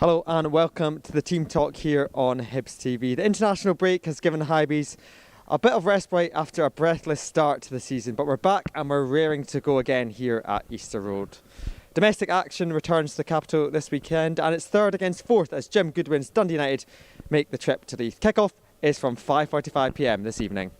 Hello and welcome to the Team Talk here on Hibs TV. The international break has given Hibs a bit of respite after a breathless start to the season, but we're back and we're raring to go again here at Easter Road. Domestic action returns to the capital this weekend and it's third against fourth as Jim Goodwin's Dundee United make the trip to Leith. Kick-off is from 5:45 p.m. this evening.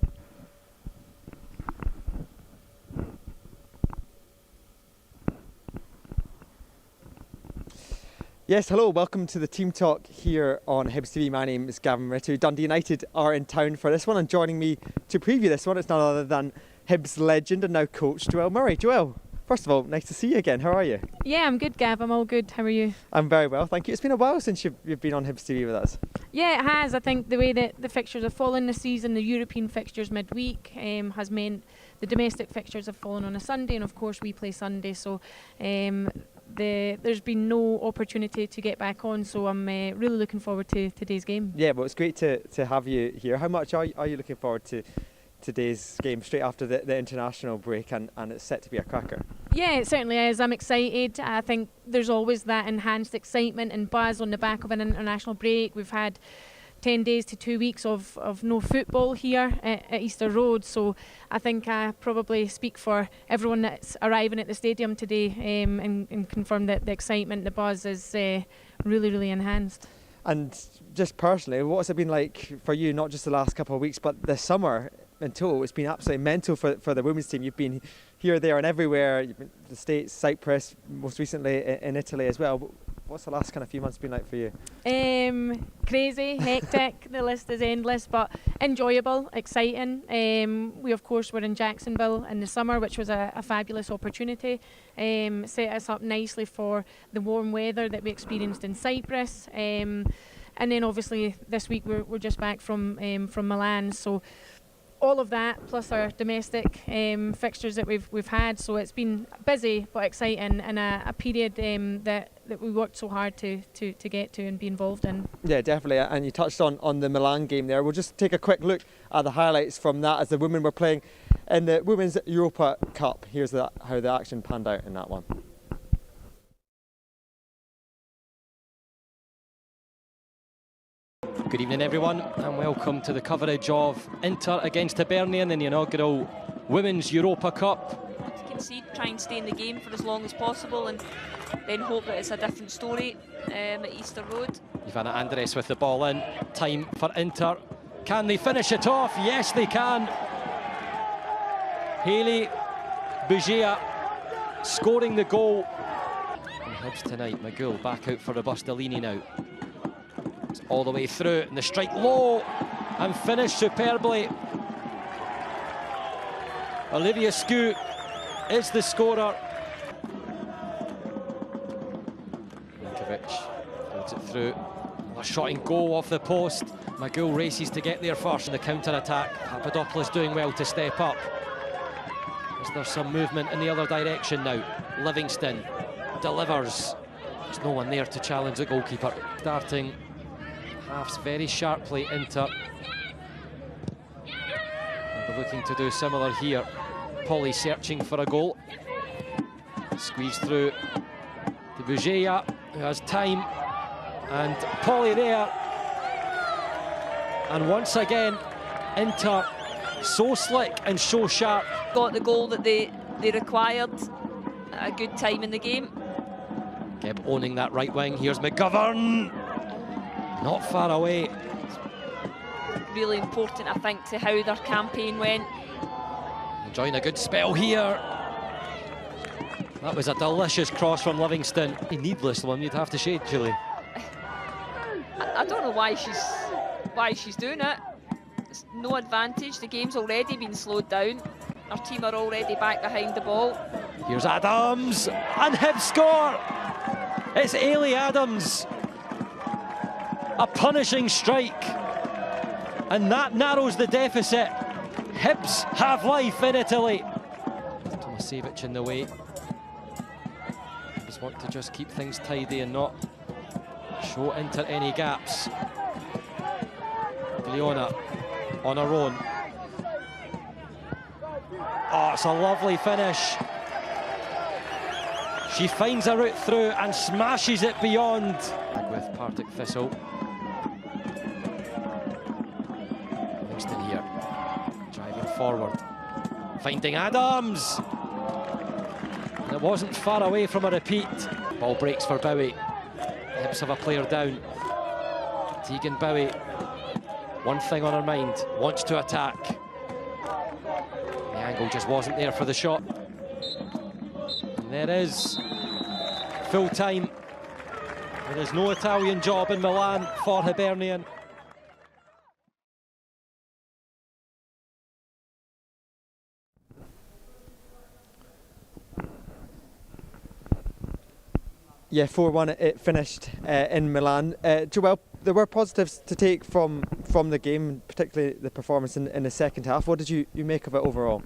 Yes, hello, welcome to the Team Talk here on Hibs TV. My name is Gavin Rittoo. Dundee United are in town for this one, and joining me to preview this one is none other than Hibs legend and now coach Joelle Murray. Joelle, first of all, nice to see you again. How are you? Yeah, I'm good, Gav. I'm all good. How are you? I'm very well, thank you. It's been a while since you've been on Hibs TV with us. Yeah, it has. I think the way that the fixtures have fallen this season, the European fixtures midweek, has meant the domestic fixtures have fallen on a Sunday, and of course we play Sunday, so there's been no opportunity to get back on, so I'm really looking forward to today's game. Yeah, well, it's great to have you here. How much are you looking forward to today's game straight after the international break, and it's set to be a cracker? Yeah, it certainly is. I'm excited. I think there's always that enhanced excitement and buzz on the back of an international break. We've had 10 days to 2 weeks of no football here at Easter Road, so I think I probably speak for everyone that's arriving at the stadium today and confirm that the excitement, the buzz is really, really enhanced. And just personally, what's it been like for you, not just the last couple of weeks, but this summer in total? It's been absolutely mental for the women's team. You've been here, there and everywhere. You've been to the States, Cyprus, most recently in Italy as well. What's the last kind of few months been like for you? Crazy, hectic, the list is endless, but enjoyable, exciting. We of course were in Jacksonville in the summer, which was a fabulous opportunity. Set us up nicely for the warm weather that we experienced in Cyprus. And then obviously this week we're just back from Milan, so all of that plus our domestic fixtures that we've had, so it's been busy but exciting, and a period that we worked so hard to get to and be involved in. Yeah, definitely. And you touched on the Milan game there. We'll just take a quick look at the highlights from that as the women were playing in the Women's Europa Cup. Here's how the action panned out in that one. Good evening everyone and welcome to the coverage of Inter against Hibernian in the inaugural Women's Europa Cup. To concede, try and stay in the game for as long as possible and then hope that it's a different story at Easter Road. Ivana Andres with the ball in, time for Inter. Can they finish it off? Yes they can. Hayley Bugea scoring the goal. And Hibs tonight, McGill back out for Robustolini now. It's all the way through and the strike low and finished superbly. Olivia Scoot is the scorer. Minkovic floats it through. A shot and goal off the post. McGill races to get there first in the counter-attack. Papadopoulos doing well to step up. Is there some movement in the other direction now? Livingston delivers. There's no one there to challenge the goalkeeper. Starting halves very sharply Inter. They're looking to do similar here. Polly searching for a goal. Squeeze through to Bugea, who has time. And Polly there. And once again, Inter so slick and so sharp. Got the goal that they required at a good time in the game. Geb owning that right wing. Here's McGovern. Not far away. Really important, I think, to how their campaign went. Enjoying a good spell here. That was a delicious cross from Livingston. A needless one, you'd have to say, Julie. I don't know why she's doing it. It's no advantage. The game's already been slowed down. Our team are already back behind the ball. Here's Adams, and Hibs score! It's Ailey Adams. A punishing strike, and that narrows the deficit. Hibs have life in Italy. Tomasevic in the way. Hibs want to just keep things tidy and not show Inter any gaps. Leona on her own. Oh, it's a lovely finish. She finds a route through and smashes it beyond. With Partick Thistle. Winston here, driving forward, finding Adams. And it wasn't far away from a repeat. Ball breaks for Bowie. Hibs have a player down. Tegan Bowie, one thing on her mind, wants to attack. The angle just wasn't there for the shot. And there is full time. There is no Italian job in Milan for Hibernian. Yeah, 4-1 it finished in Milan. Joelle, there were positives to take from the game, particularly the performance in the second half. What did you make of it overall?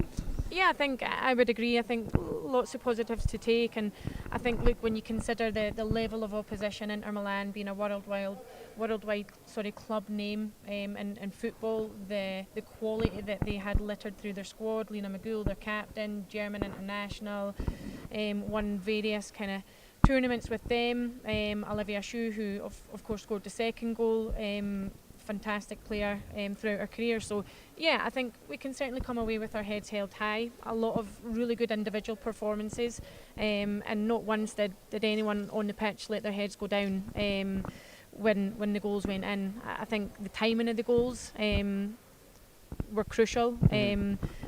Yeah, I think I would agree. I think lots of positives to take, and I think, look, when you consider the level of opposition, Inter Milan being a worldwide club name in football, the quality that they had littered through their squad, Lena McGool, their captain, German international, won various kind of tournaments with them. Olivia Shu, who of course scored the second goal, fantastic player throughout her career. So yeah, I think we can certainly come away with our heads held high. A lot of really good individual performances, and not once did anyone on the pitch let their heads go down when the goals went in. I think the timing of the goals were crucial,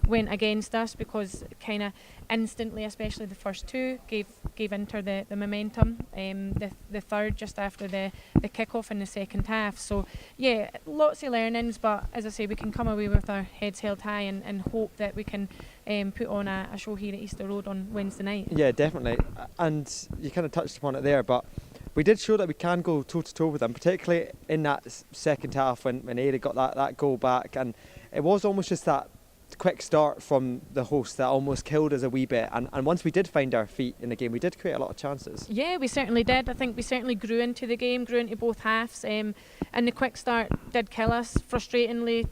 went against us, because kind of instantly, especially the first two, gave Inter the momentum. The third just after the kick-off in the second half. So yeah, lots of learnings, but as I say, we can come away with our heads held high and hope that we can put on a show here at Easter Road on Wednesday night. Yeah, definitely. And you kind of touched upon it there, but we did show that we can go toe-to-toe with them, particularly in that second half when Ada got that goal back. And it was almost just that quick start from the host that almost killed us a wee bit, and once we did find our feet in the game, we did create a lot of chances. Yeah, we certainly did. I think we certainly grew into the game, grew into both halves, and the quick start did kill us. Frustratingly,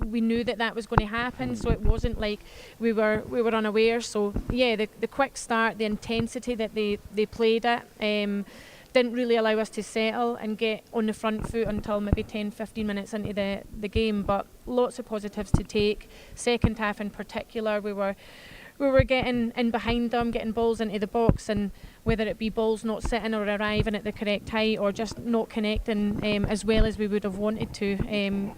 we knew that was going to happen, so it wasn't like we were unaware. So yeah, the quick start, the intensity that they played at, didn't really allow us to settle and get on the front foot until maybe 10-15 minutes into the game. But lots of positives to take. Second half in particular, we were getting in behind them, getting balls into the box, and whether it be balls not sitting or arriving at the correct height, or just not connecting as well as we would have wanted to,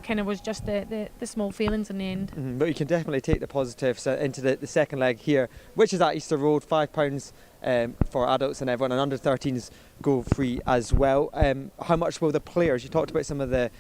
kind of was just the small failings in the end. But you can definitely take the positives into the second leg here, which is at Easter Road, £5 for adults and everyone, and under 13s go free as well. How much will the players, you talked about some of the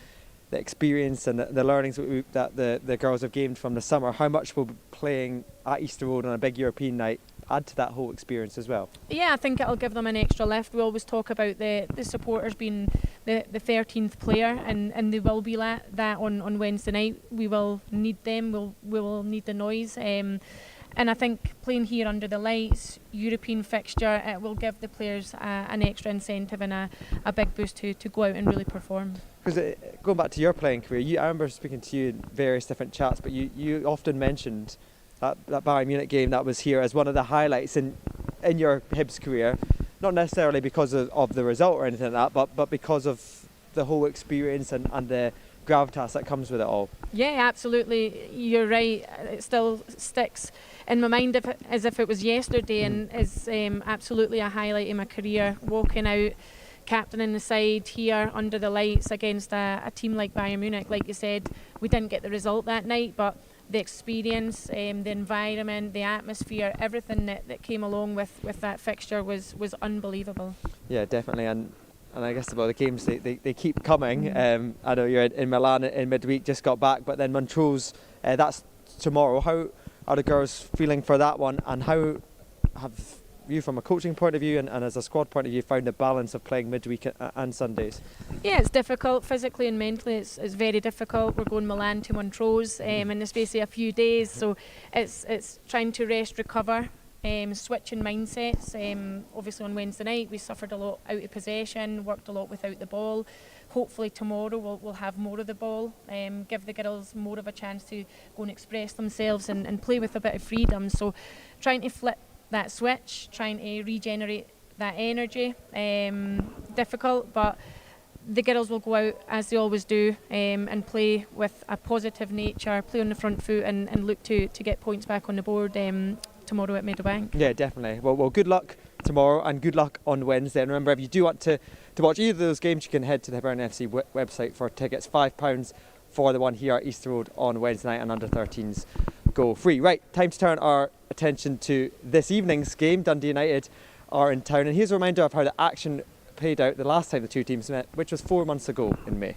experience and the learnings that the girls have gained from the summer, how much will playing at Easter Road on a big European night add to that whole experience as well? Yeah, I think it'll give them an extra lift. We always talk about the supporters being the 13th player, and they will be that on Wednesday night. We will need them, we will need the noise. And I think playing here under the lights, European fixture, it will give the players an extra incentive and a big boost to go out and really perform. Because going back to your playing career, I remember speaking to you in various different chats, but you often mentioned that Bayern Munich game that was here as one of the highlights in your Hibs career, not necessarily because of the result or anything like that, but because of the whole experience and the gravitas that comes with it all. Yeah, absolutely. You're right. It still sticks in my mind as if it was yesterday, and is absolutely a highlight in my career. Walking out, captaining the side here under the lights against a team like Bayern Munich. Like you said, we didn't get the result that night, but the experience, the environment, the atmosphere, everything that came along with that fixture was unbelievable. Yeah, definitely. And I guess the games they keep coming. I know you're in Milan in midweek, just got back, but then Montrose, that's tomorrow. How are the girls feeling for that one, and how have you, from a coaching point of view and as a squad point of view, found the balance of playing midweek and Sundays? Yeah, it's difficult physically and mentally. It's very difficult. We're going Milan to Montrose in the space of a few days, so it's trying to rest, recover. Switching mindsets. Obviously on Wednesday night we suffered a lot out of possession, worked a lot without the ball. Hopefully tomorrow we'll have more of the ball, give the girls more of a chance to go and express themselves and play with a bit of freedom. So trying to flip that switch, trying to regenerate that energy. Difficult, but the girls will go out as they always do, and play with a positive nature, play on the front foot, and look to get points back on the board tomorrow at Meadowbank. Yeah, definitely. Well, good luck tomorrow and good luck on Wednesday. And remember, if you do want to watch either of those games, you can head to the Hibernian FC website for tickets. £5 for the one here at Easter Road on Wednesday night, and under 13s go free. Right, time to turn our attention to this evening's game. Dundee United are in town, and here's a reminder of how the action played out the last time the two teams met, which was 4 months ago in May.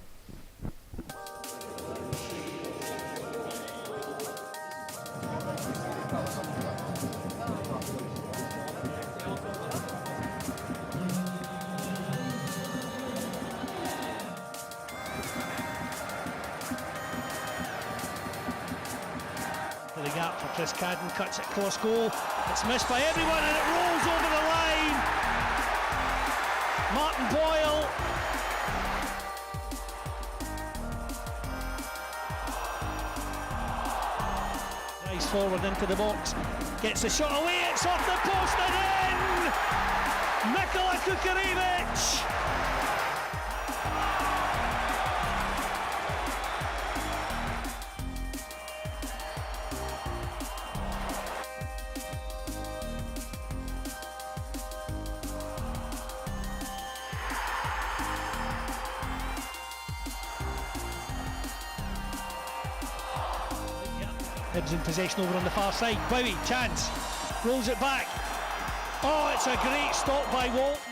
The gap for Chris Cadden, cuts it close goal. It's missed by everyone and it rolls over the line. Martin Boyle. Nice forward into the box. Gets the shot away, it's off the post and in! Mikola Kukarevich! Hibs in possession over on the far side. Bowie, chance, rolls it back. Oh, it's a great stop by Walton.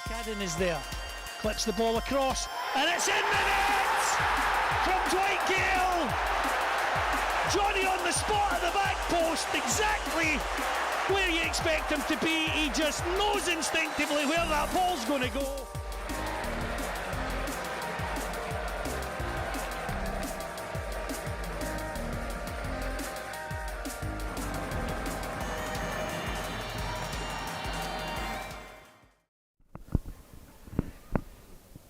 Cadden is there, clips the ball across, and it's in the net from Dwight Gale. Johnny on the spot at the back post, exactly where you expect him to be. He just knows instinctively where that ball's going to go.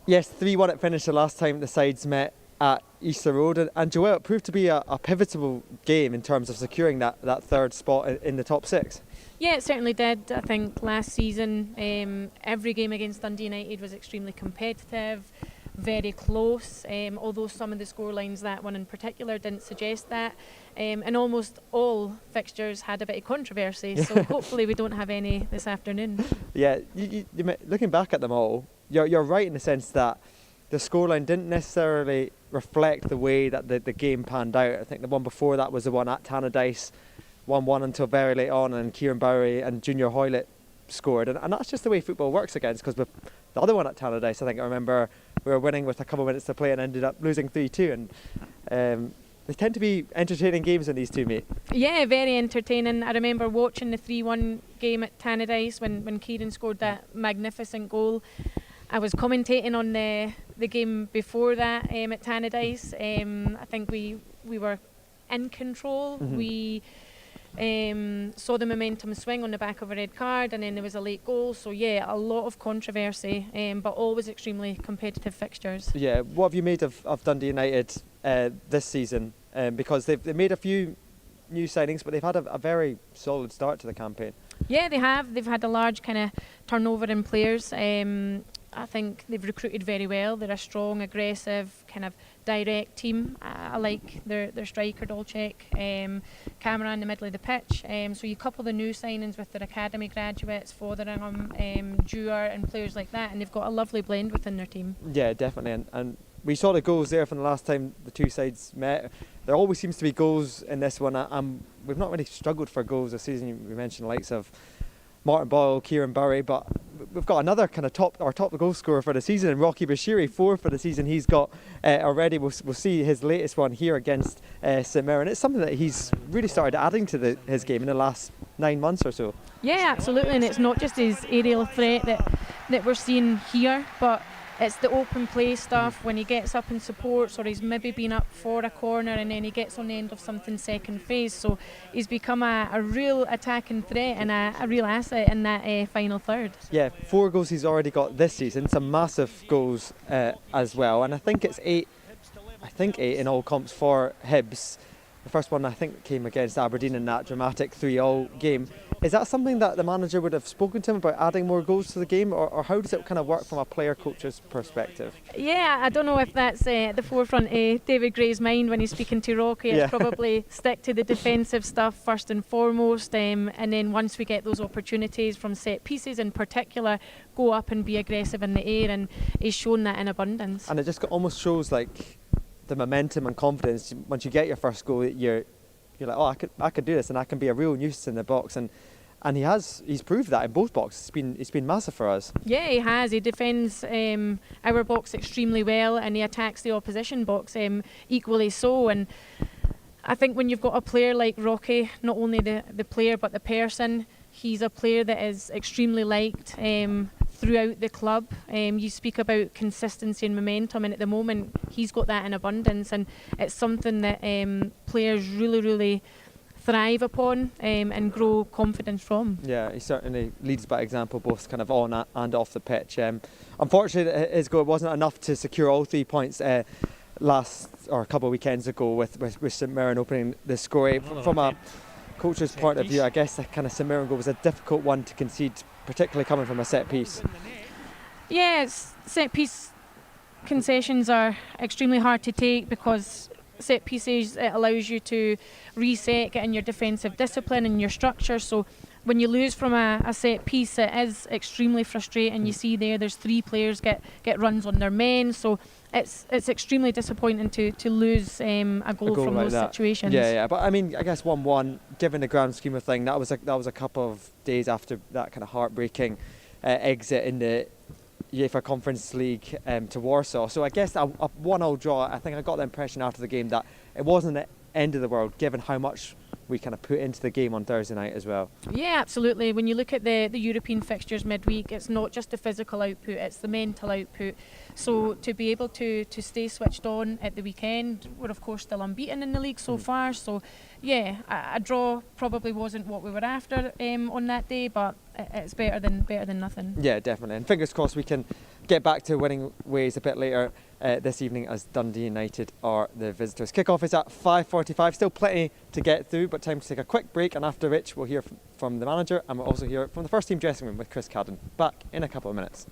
Yes, 3-1 it finished the last time the sides met at Easter Road, and Joelle, it proved to be a pivotal game in terms of securing that third spot in the top six. Yeah, it certainly did. I think last season every game against Dundee United was extremely competitive, very close, although some of the scorelines, that one in particular, didn't suggest that, and almost all fixtures had a bit of controversy, so hopefully we don't have any this afternoon. Yeah, looking back at them all, you're right in the sense that the scoreline didn't necessarily reflect the way that the game panned out. I think the one before that was the one at Tannadice, 1-1 until very late on, and Kieran Bowery and Junior Hoylett scored. And that's just the way football works against, because the other one at Tannadice, I think I remember we were winning with a couple of minutes to play and ended up losing 3-2. And they tend to be entertaining games in these two, mate. Yeah, very entertaining. I remember watching the 3-1 game at Tannadice when Kieran scored that magnificent goal. I was commentating on the game before that at Tannadice. I think we were in control. Mm-hmm. We saw the momentum swing on the back of a red card, and then there was a late goal. So yeah, a lot of controversy, but always extremely competitive fixtures. Yeah, what have you made of Dundee United this season? Because they've made a few new signings, but they've had a very solid start to the campaign. Yeah, they have. They've had a large kind of turnover in players. I think they've recruited very well. They're a strong, aggressive, kind of direct team. I like their striker, Dolchek, Camera in the middle of the pitch. So you couple the new signings with their academy graduates, Fotheringham, Dewar and players like that, and they've got a lovely blend within their team. Yeah, definitely. And we saw the goals there from the last time the two sides met. There always seems to be goals in this one. We've not really struggled for goals this season. We mentioned the likes of Martin Boyle, Kieran Bowery, but we've got another kind of top goal scorer for the season, and Rocky Bashiri, 4 for the season he's got already. We'll see his latest one here against St Mirren. It's something that he's really started adding to his game in the last 9 months or so. Yeah, absolutely, and it's not just his aerial threat that we're seeing here, but it's the open play stuff when he gets up and supports, or he's maybe been up for a corner and then he gets on the end of something second phase. So he's become a real attacking threat and a real asset in that final third. Yeah, 4 goals he's already got this season, some massive goals as well, and I think it's 8 in all comps for Hibs. The first one I think came against Aberdeen in that dramatic 3-3 game. Is that something that the manager would have spoken to him about, adding more goals to the game, or how does it kind of work from a player-coach's perspective? Yeah, I don't know if that's at the forefront of David Gray's mind when he's speaking to Rocky. It's probably stick to the defensive stuff first and foremost, and then once we get those opportunities from set pieces in particular, go up and be aggressive in the air, and he's shown that in abundance. And it just almost shows like the momentum and confidence. Once you get your first goal, you're like, oh, I could do this, and I can be a real nuisance in the box, and he's proved that in both boxes. It's been massive for us. Yeah, he has. He defends our box extremely well, and he attacks the opposition box equally so. And I think when you've got a player like Rocky, not only the player but the person, he's a player that is extremely liked throughout the club. You speak about consistency and momentum, and at the moment he's got that in abundance, and it's something that players really thrive upon and grow confidence from. Yeah, he certainly leads by example, both kind of on and off the pitch. Unfortunately, his goal wasn't enough to secure all 3 points a couple of weekends ago with St Mirren opening the score. From a coach's point of view, I guess the kind of St Mirren goal was a difficult one to concede, particularly coming from a set piece. Yeah, set piece concessions are extremely hard to take because set pieces, it allows you to reset, get in your defensive discipline and your structure. So when you lose from a set piece, it is extremely frustrating. You see there's 3 players get runs on their men, so it's extremely disappointing to lose a goal from like those that. situations. Yeah, but I mean, I guess 1-1, given the grand scheme of things, that was a couple of days after that kind of heartbreaking exit in the UEFA Conference League to Warsaw. So I guess a 1-1 draw, I think I got the impression after the game that it wasn't the end of the world, given how much we kind of put into the game on Thursday night as well. Yeah, absolutely. When you look at the European fixtures midweek, it's not just the physical output, it's the mental output. So to be able to stay switched on at the weekend, we're of course still unbeaten in the league so far. So yeah, a draw probably wasn't what we were after on that day, but it's better than nothing. Yeah, definitely. And fingers crossed we can get back to winning ways a bit later this evening, as Dundee United are the visitors. Kick-off is at 5:45. Still plenty to get through, but time to take a quick break, and after which we'll hear from the manager, and we'll also hear from the first team dressing room with Chris Cadden. Back in a couple of minutes.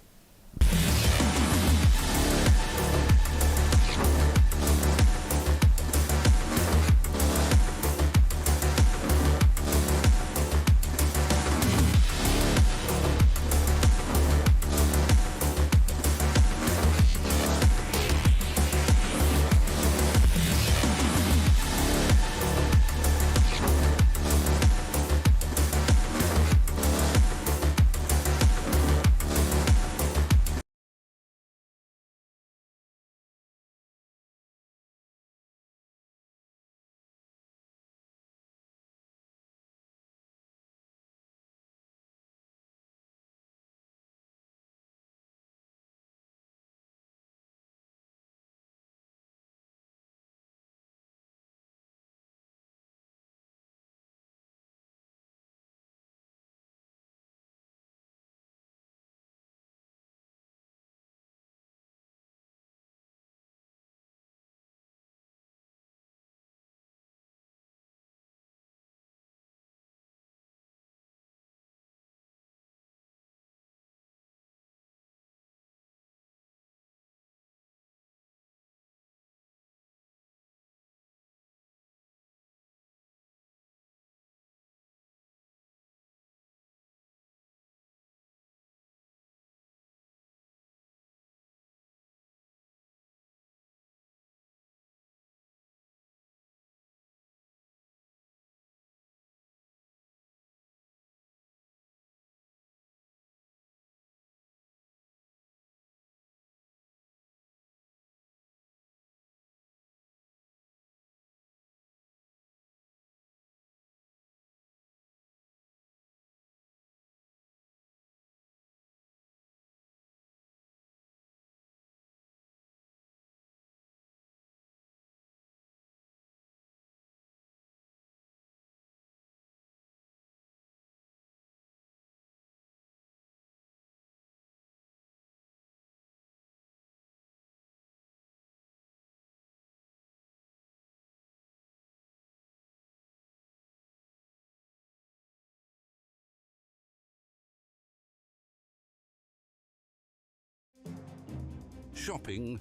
Shopping,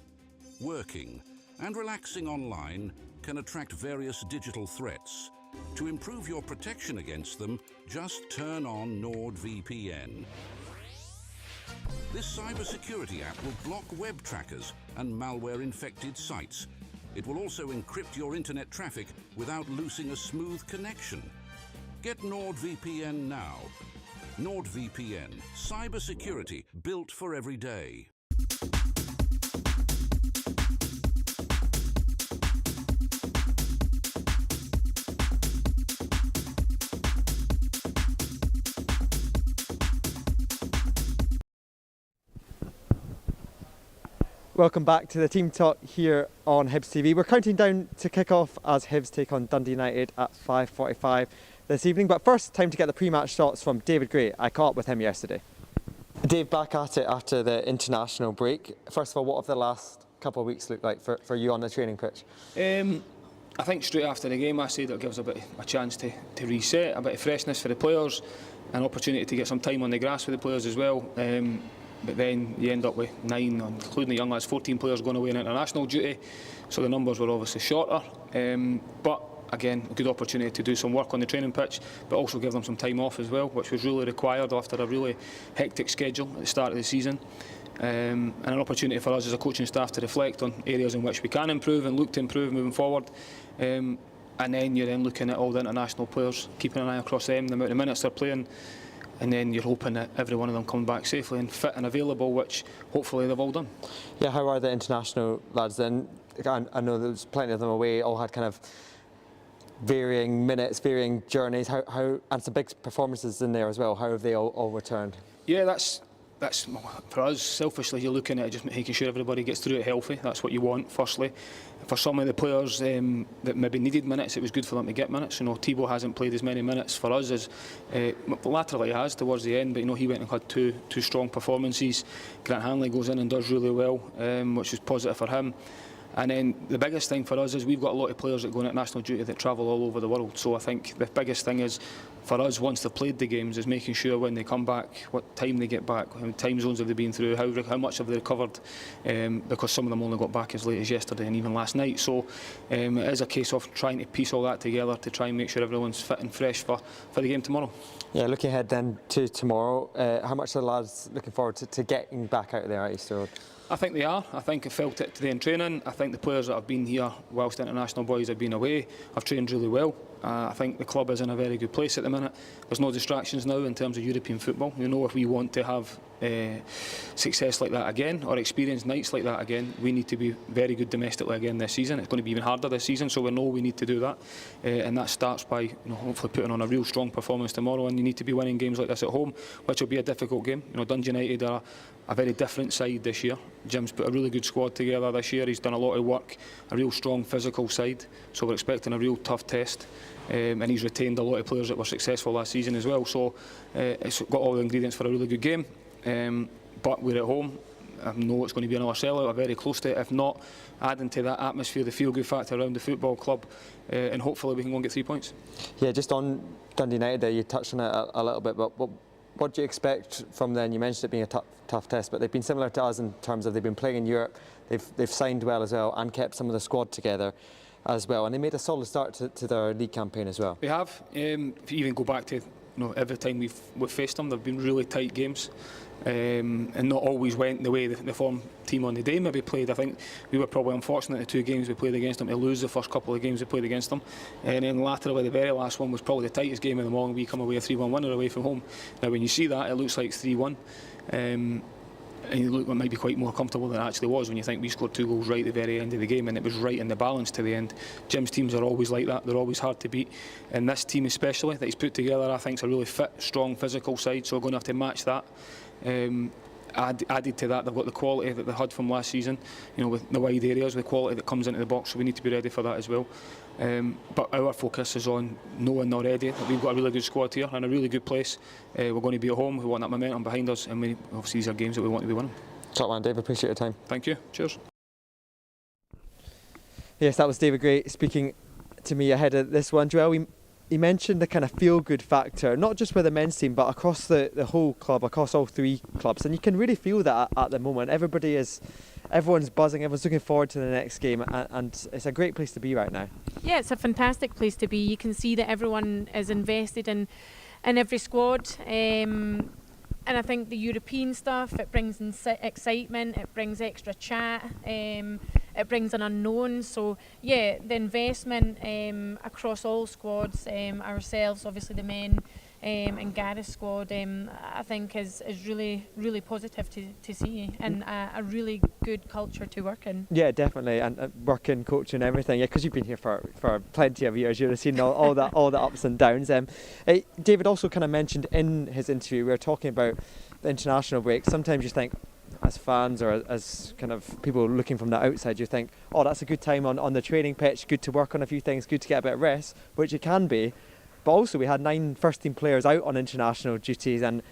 working, and relaxing online can attract various digital threats. To improve your protection against them, just turn on NordVPN. This cybersecurity app will block web trackers and malware-infected sites. It will also encrypt your internet traffic without losing a smooth connection. Get NordVPN now. NordVPN, cybersecurity built for every day. Welcome back to the Team Talk here on Hibs TV. We're counting down to kick off as Hibs take on Dundee United at 5:45 this evening. But first, time to get the pre-match thoughts from David Gray. I caught up with him yesterday. Dave, back at it after the international break. First of all, what have the last couple of weeks looked like for you on the training pitch? I think straight after the game I said it'll give us a chance to reset, a bit of freshness for the players, an opportunity to get some time on the grass with the players as well. But then you end up with 9, including the young lads, 14 players going away on international duty, so the numbers were obviously shorter. But again, a good opportunity to do some work on the training pitch, but also give them some time off as well, which was really required after a really hectic schedule at the start of the season. And an opportunity for us as a coaching staff to reflect on areas in which we can improve and look to improve moving forward. And then you're then looking at all the international players, keeping an eye across them, the amount of minutes they're playing. And then you're hoping that every one of them come back safely and fit and available, which hopefully they've all done. Yeah, how are the international lads then? I know there's plenty of them away, all had kind of varying minutes, varying journeys. How and some big performances in there as well. How have they all returned? Yeah, that's for us, selfishly, you're looking at just making sure everybody gets through it healthy. That's what you want, firstly. For some of the players that maybe needed minutes, it was good for them to get minutes. You know, Thibaut hasn't played as many minutes for us as laterally he has towards the end, but you know, he went and had two strong performances. Grant Hanley goes in and does really well, which is positive for him. And then the biggest thing for us is we've got a lot of players that go on international duty that travel all over the world. So I think the biggest thing is for us, once they've played the games, is making sure when they come back, what time they get back, how many time zones have they been through, how much have they recovered, because some of them only got back as late as yesterday and even last night. So it is a case of trying to piece all that together to try and make sure everyone's fit and fresh for the game tomorrow. Yeah, looking ahead then to tomorrow, how much are the lads looking forward to getting back out there at Easter Road? I think they are. I think I felt it today in training. I think the players that have been here whilst the international boys have been away have trained really well. I think the club is in a very good place at the minute. There's no distractions now in terms of European football. You know, if we want to have success like that again or experience nights like that again, we need to be very good domestically again this season. It's going to be even harder this season, so we know we need to do that. And that starts by hopefully putting on a real strong performance tomorrow, and you need to be winning games like this at home, which will be a difficult game. You know, Dundee United are a very different side this year. Jim's put a really good squad together this year. He's done a lot of work, a real strong physical side, so we're expecting a real tough test. And he's retained a lot of players that were successful last season as well, so it's got all the ingredients for a really good game. But we're at home. I know it's going to be another sellout. I'm very close to it. If not, adding to that atmosphere, the feel-good factor around the football club, and hopefully we can go and get 3 points. Yeah, just on Dundee United there, you touched on it a little bit, but what do you expect from them? You mentioned it being a tough test, but they've been similar to us in terms of they've been playing in Europe, they've signed well as well and kept some of the squad together as well, and they made a solid start to their league campaign as well. They have. If you even go back to every time we've faced them, they've been really tight games. And not always went the way the form team on the day maybe played. I think we were probably unfortunate the 2 games we played against them to lose the first couple of games we played against them, and then laterally the very last one was probably the tightest game of them all, and we come away a 3-1 winner away from home. Now when you see that, it looks like 3-1, and you look, it might be quite more comfortable than it actually was when you think we scored 2 goals right at the very end of the game, and it was right in the balance to the end. Jim's teams are always like that. They're always hard to beat, and this team especially that he's put together, I think, is a really fit, strong, physical side, so we're going to have to match that. Added to that, they've got the quality that they had from last season, with the wide areas, the quality that comes into the box, so we need to be ready for that as well. But our focus is on knowing already that we've got a really good squad here and a really good place. We're going to be at home, we want that momentum behind us, and obviously these are games that we want to be winning. Top man, Dave, appreciate your time. Thank you, cheers. Yes, that was David Gray speaking to me ahead of this one. Joelle, he mentioned the kind of feel-good factor, not just with the men's team, but across the whole club, across all 3 clubs. And you can really feel that at the moment. Everybody is everyone's buzzing, everyone's looking forward to the next game, and it's a great place to be right now. Yeah, it's a fantastic place to be. You can see that everyone is invested in every squad. And I think the European stuff, it brings excitement, it brings extra chat, it brings an unknown. So yeah, the investment across all squads, ourselves, obviously the men, and Gareth's squad, I think is really, really positive to see, and a really good culture to work in. Yeah, definitely, and working, coaching, everything. Yeah, because you've been here for plenty of years, you'd have seen all the ups and downs. David also kind of mentioned in his interview, we were talking about the international break. Sometimes you think, as fans or as kind of people looking from the outside, you think, oh, that's a good time on the training pitch, good to work on a few things, good to get a bit of rest, which it can be. But also we had 9 first-team players out on international duties, and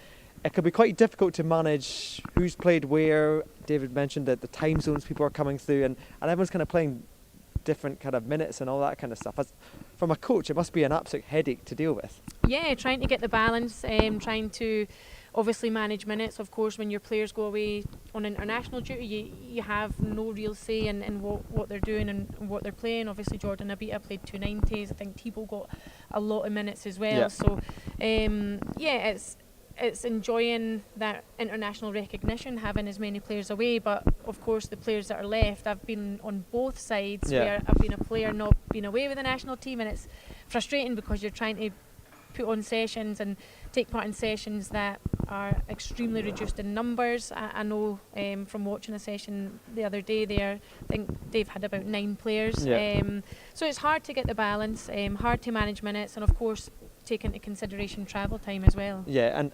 it could be quite difficult to manage who's played where. David mentioned that the time zones people are coming through, and everyone's kind of playing different kind of minutes and all that kind of stuff. From a coach, it must be an absolute headache to deal with. Yeah, trying to get the balance, trying to obviously manage minutes. Of course, when your players go away on international duty, you have no real say in what they're doing and what they're playing. Obviously, Jordan Abita played 290s. I think Thibaut got a lot of minutes as well. Yeah. So, it's enjoying that international recognition, having as many players away. But of course, the players that are left, I've been on both sides, where I've been a player not being away with the national team, and it's frustrating because you're trying to put on sessions and take part in sessions that are extremely reduced in numbers. I know from watching a session the other day there, I think they've had about 9 players. Yeah. So it's hard to get the balance, hard to manage minutes, and of course take into consideration travel time as well. Yeah, and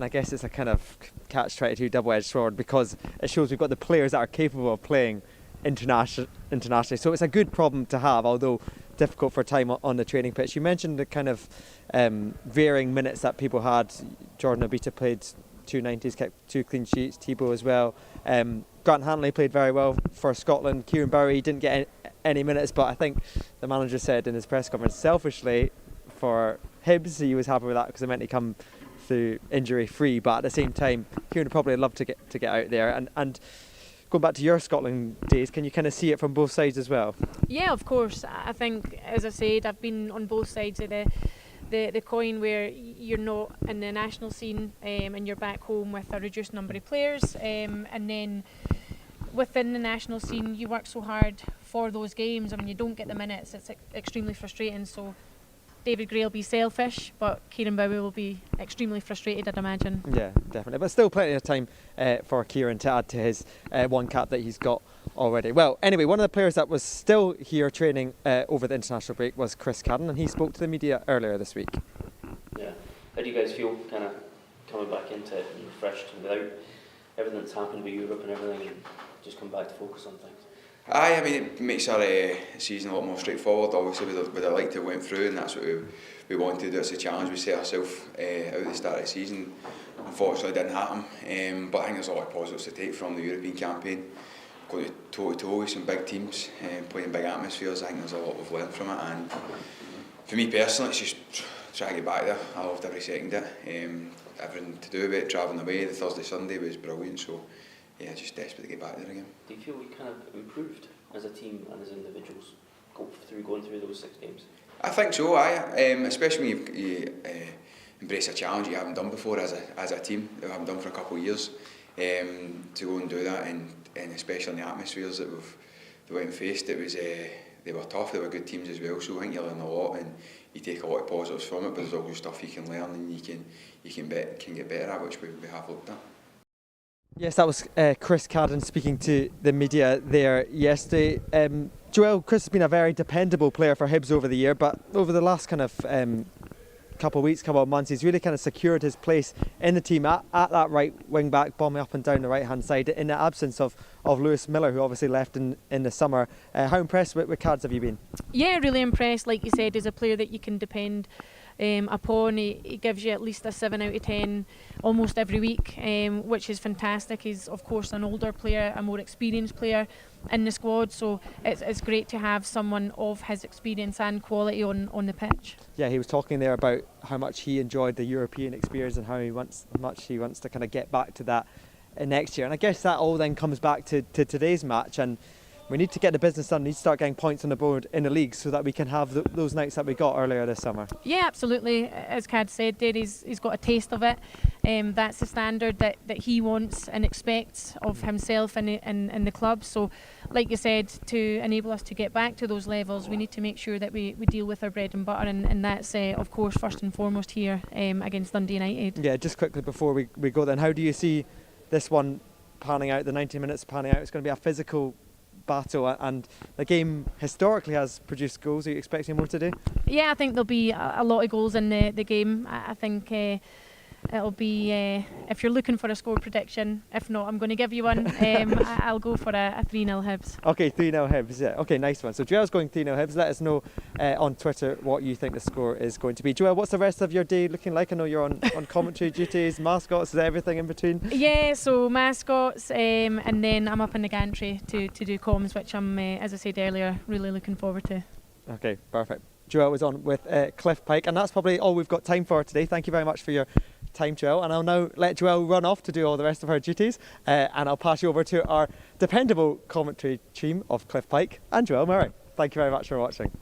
I guess it's a kind of catch-22 double-edged sword, because it shows we've got the players that are capable of playing internationally. So it's a good problem to have, although difficult for time on the training pitch. You mentioned the kind of varying minutes that people had. Jordan Abita played 290s, kept 2 clean sheets. Thibaut as well. Grant Hanley played very well for Scotland. Kieran Bowie didn't get any minutes, but I think the manager said in his press conference, selfishly for Hibs, he was happy with that because it meant he come through injury free. But at the same time, Kieran would probably love to get out there. And going back to your Scotland days, can you kind of see it from both sides as well? Yeah, of course. I think, as I said, I've been on both sides of the coin, where you're not in the national scene and you're back home with a reduced number of players, and then within the national scene you work so hard for those games, and when you don't get the minutes, it's extremely frustrating. So David Gray will be selfish, but Kieran Bowie will be extremely frustrated, I'd imagine. Yeah, definitely. But still plenty of time for Kieran to add to his 1 cap that he's got already. Well, anyway, one of the players that was still here training over the international break was Chris Cadden, and he spoke to the media earlier this week. Yeah. How do you guys feel kind of coming back into it and refreshed and without everything that's happened with Europe and everything, and just come back to focus on things? I mean, it makes our season a lot more straightforward. Obviously, we'd have liked to have went through, and that's what we wanted. That's the challenge we set ourselves out at the start of the season. Unfortunately, it didn't happen. But I think there's a lot of positives to take from the European campaign. Going toe-to-toe with some big teams, playing big atmospheres, I think there's a lot we've learned from it. And for me personally, it's just trying to get back there. I loved every second of it. Everything to do with it, travelling away, the Thursday, Sunday was brilliant. So yeah, just desperate to get back there again. Do you feel we kind of improved as a team and as individuals going through those 6 games? I think so. Especially when you embrace a challenge you haven't done before as a team, that we haven't done for a couple of years. To go and do that, and especially in the atmospheres that we went and faced, it was they were tough. They were good teams as well. So I think you learn a lot and you take a lot of positives from it. But there's also stuff you can learn and you can get better at, which we have looked at. Yes, that was Chris Cadden speaking to the media there yesterday. Joelle, Chris has been a very dependable player for Hibs over the year, but over the last kind of couple of weeks, couple of months, he's really kind of secured his place in the team at that right wing back, bombing up and down the right hand side in the absence of Lewis Miller, who obviously left in the summer. How impressed with Cads have you been? Yeah, really impressed. Like you said, he's a player that you can depend upon. He gives you at least a 7 out of 10 almost every week, which is fantastic. He's of course an older player, a more experienced player in the squad, so it's great to have someone of his experience and quality on the pitch. Yeah, he was talking there about how much he enjoyed the European experience and how much he wants to kind of get back to that next year. And I guess that all then comes back to today's match, and we need to get the business done. We need to start getting points on the board in the league so that we can have those nights that we got earlier this summer. Yeah, absolutely. As Cad said, he's got a taste of it. That's the standard that he wants and expects of himself and the club. So, like you said, to enable us to get back to those levels, we need to make sure that we deal with our bread and butter, and that's, of course, first and foremost here against Dundee United. Yeah, just quickly before we go then, how do you see this one panning out, the 90 minutes panning out? It's going to be a physical battle, and the game historically has produced goals. Are you expecting more today? Yeah, I think there'll be a lot of goals in the game. I think it'll be, if you're looking for a score prediction, if not, I'm going to give you one. I'll go for a 3-0 Hibs. Okay, 3-0 Hibs, yeah. Okay, nice one. So Joelle's going 3-0 Hibs. Let us know on Twitter what you think the score is going to be. Joelle, what's the rest of your day looking like? I know you're on commentary duties, mascots, is everything in between? Yeah, so mascots, and then I'm up in the gantry to do comms, which I'm, as I said earlier, really looking forward to. Okay, perfect. Joelle was on with Cliff Pike, and that's probably all we've got time for today. Thank you very much for your time, Joelle, and I'll now let Joelle run off to do all the rest of her duties, and I'll pass you over to our dependable commentary team of Cliff Pike and Joelle Murray. Thank you very much for watching.